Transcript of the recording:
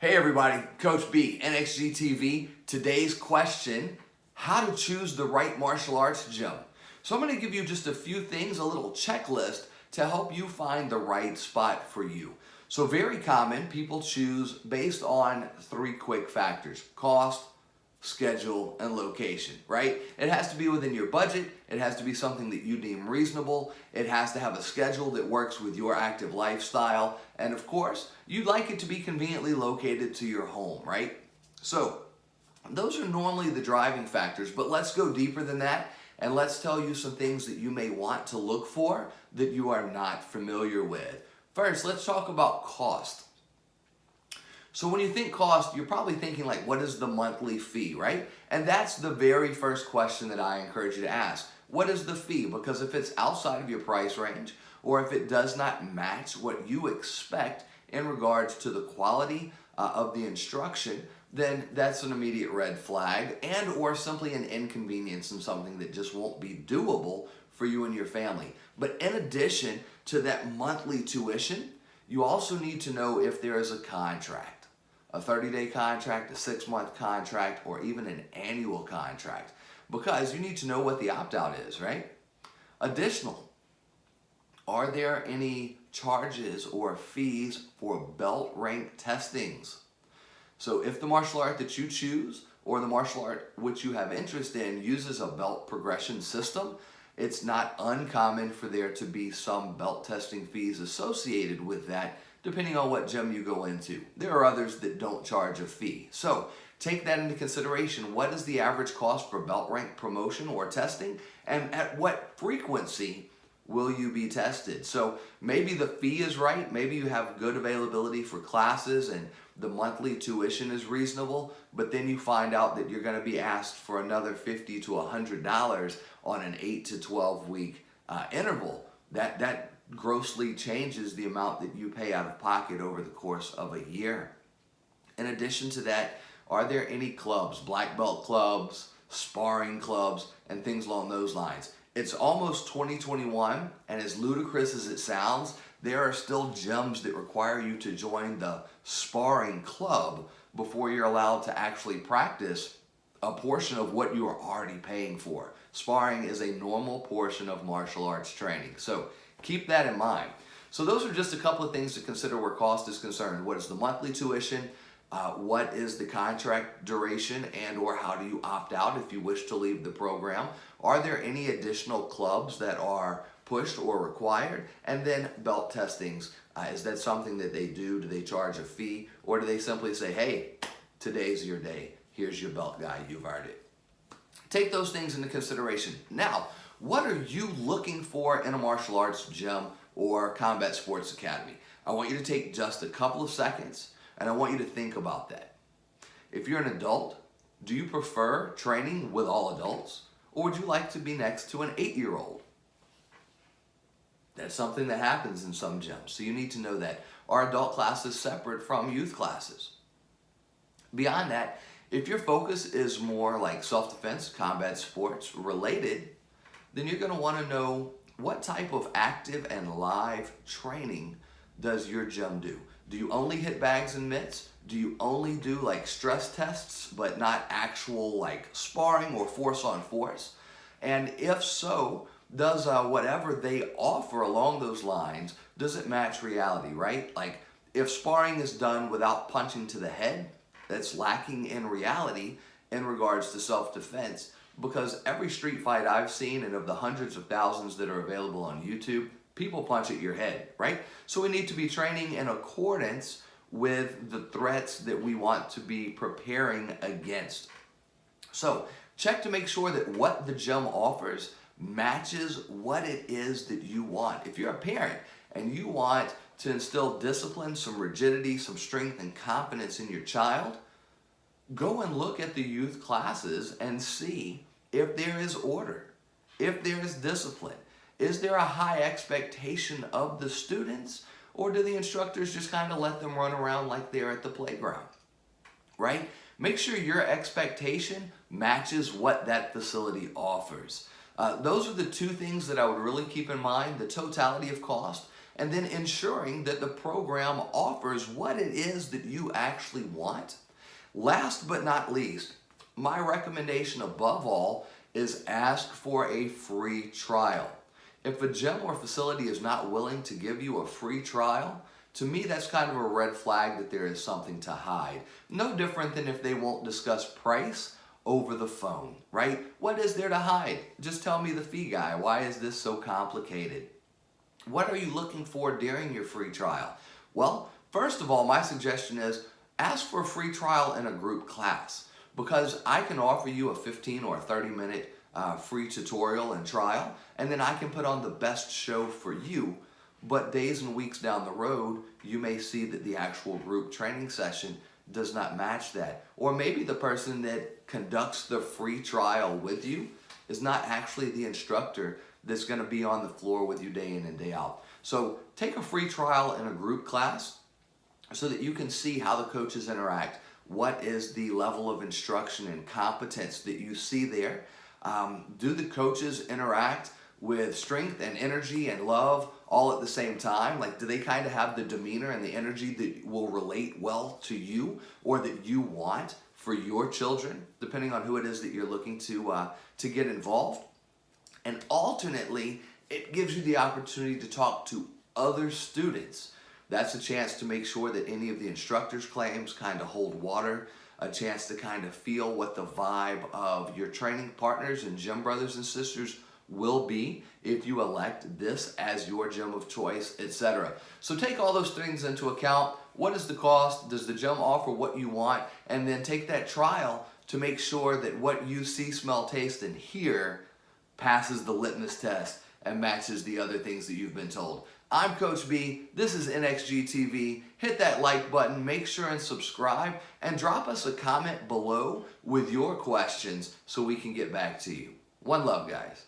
Hey everybody, Coach B, NXG TV. Today's question, how to choose the right martial arts gym. So I'm going to give you just a few things, a little checklist to help you find the right spot for you. So very common, people choose based on three quick factors: cost, schedule, and location, right? It has to be within your budget. It has to be something that you deem reasonable. It has to have a schedule that works with your active lifestyle. And of course, you'd like it to be conveniently located to your home, right? So those are normally the driving factors, but let's go deeper than that and let's tell you some things that you may want to look for that you are not familiar with. First, let's talk about cost. So when you think cost, you're probably thinking like, what is the monthly fee, right? And that's the very first question that I encourage you to ask. What is the fee? Because if it's outside of your price range, or if it does not match what you expect in regards to the quality of the instruction, then that's an immediate red flag and or simply an inconvenience and something that just won't be doable for you and your family. But in addition to that monthly tuition, you also need to know if there is a contract. A 30-day contract, a 6-month contract, or even an annual contract, because you need to know what the opt-out is, right? Additional, are there any charges or fees for belt rank testings? So if the martial art that you choose or the martial art which you have interest in uses a belt progression system, it's not uncommon for there to be some belt testing fees associated with that, depending on what gym you go into. There are others that don't charge a fee. So take that into consideration. What is the average cost for belt rank promotion or testing? And at what frequency will you be tested? So maybe the fee is right. Maybe you have good availability for classes and the monthly tuition is reasonable, but then you find out that you're going to be asked for another $50 to $100 on an 8 to 12 week interval. That grossly changes the amount that you pay out of pocket over the course of a year. In addition to that, are there any clubs, black belt clubs, sparring clubs, and things along those lines? It's almost 2021, and as ludicrous as it sounds, there are still gyms that require you to join the sparring club before you're allowed to actually practice a portion of what you are already paying for. Sparring is a normal portion of martial arts training. So keep that in mind. So those are just a couple of things to consider where cost is concerned. What is the monthly tuition? What is the contract duration, and or how do you opt out if you wish to leave the program? Are there any additional clubs that are pushed or required? And then belt testings. Is that something that they do? Do they charge a fee? Or do they simply say, hey, today's your day. Here's your belt guy. You've earned it. Take those things into consideration. Now, what are you looking for in a martial arts gym or combat sports academy? I want you to take just a couple of seconds and I want you to think about that. If you're an adult, do you prefer training with all adults, or would you like to be next to an 8-year-old? That's something that happens in some gyms, so you need to know that. Are adult classes separate from youth classes? Beyond that, if your focus is more like self-defense, combat sports related, then you're going to want to know what type of active and live training does your gym do? Do you only hit bags and mitts? Do you only do like stress tests but not actual like sparring or force on force? And if so, does whatever they offer along those lines, does it match reality, right? Like if sparring is done without punching to the head, that's lacking in reality in regards to self-defense, because every street fight I've seen, and of the hundreds of thousands that are available on YouTube, people punch at your head, right? So we need to be training in accordance with the threats that we want to be preparing against. So check to make sure that what the gym offers matches what it is that you want. If you're a parent and you want to instill discipline, some rigidity, some strength and confidence in your child, go and look at the youth classes and see if there is order, if there is discipline. Is there a high expectation of the students, or do the instructors just kind of let them run around like they're at the playground, right? Make sure your expectation matches what that facility offers. Those are the two things that I would really keep in mind: the totality of cost and then ensuring that the program offers what it is that you actually want. Last but not least, my recommendation above all is ask for a free trial. If a gym or facility is not willing to give you a free trial, to me that's kind of a red flag that there is something to hide. No different than if they won't discuss price over the phone, right? What is there to hide? Just tell me the fee, guy. Why is this so complicated? What are you looking for during your free trial? Well, first of all, my suggestion is ask for a free trial in a group class, because I can offer you a 15 or 30-minute free tutorial and trial, and then I can put on the best show for you. But days and weeks down the road, you may see that the actual group training session does not match that. Or maybe the person that conducts the free trial with you is not actually the instructor that's going to be on the floor with you day in and day out. So take a free trial in a group class so that you can see how the coaches interact. What is the level of instruction and competence that you see there? Do the coaches interact with strength and energy and love all at the same time? Like, do they kind of have the demeanor and the energy that will relate well to you, or that you want for your children, depending on who it is that you're looking to get involved? And alternately, it gives you the opportunity to talk to other students. That's a chance to make sure that any of the instructor's claims kind of hold water, a chance to kind of feel what the vibe of your training partners and gym brothers and sisters will be if you elect this as your gym of choice, etc. So take all those things into account. What is the cost? Does the gym offer what you want? And then take that trial to make sure that what you see, smell, taste, and hear passes the litmus test and matches the other things that you've been told. I'm Coach B. This is NXG TV. Hit that like button, make sure and subscribe, and drop us a comment below with your questions so we can get back to you. One love, guys.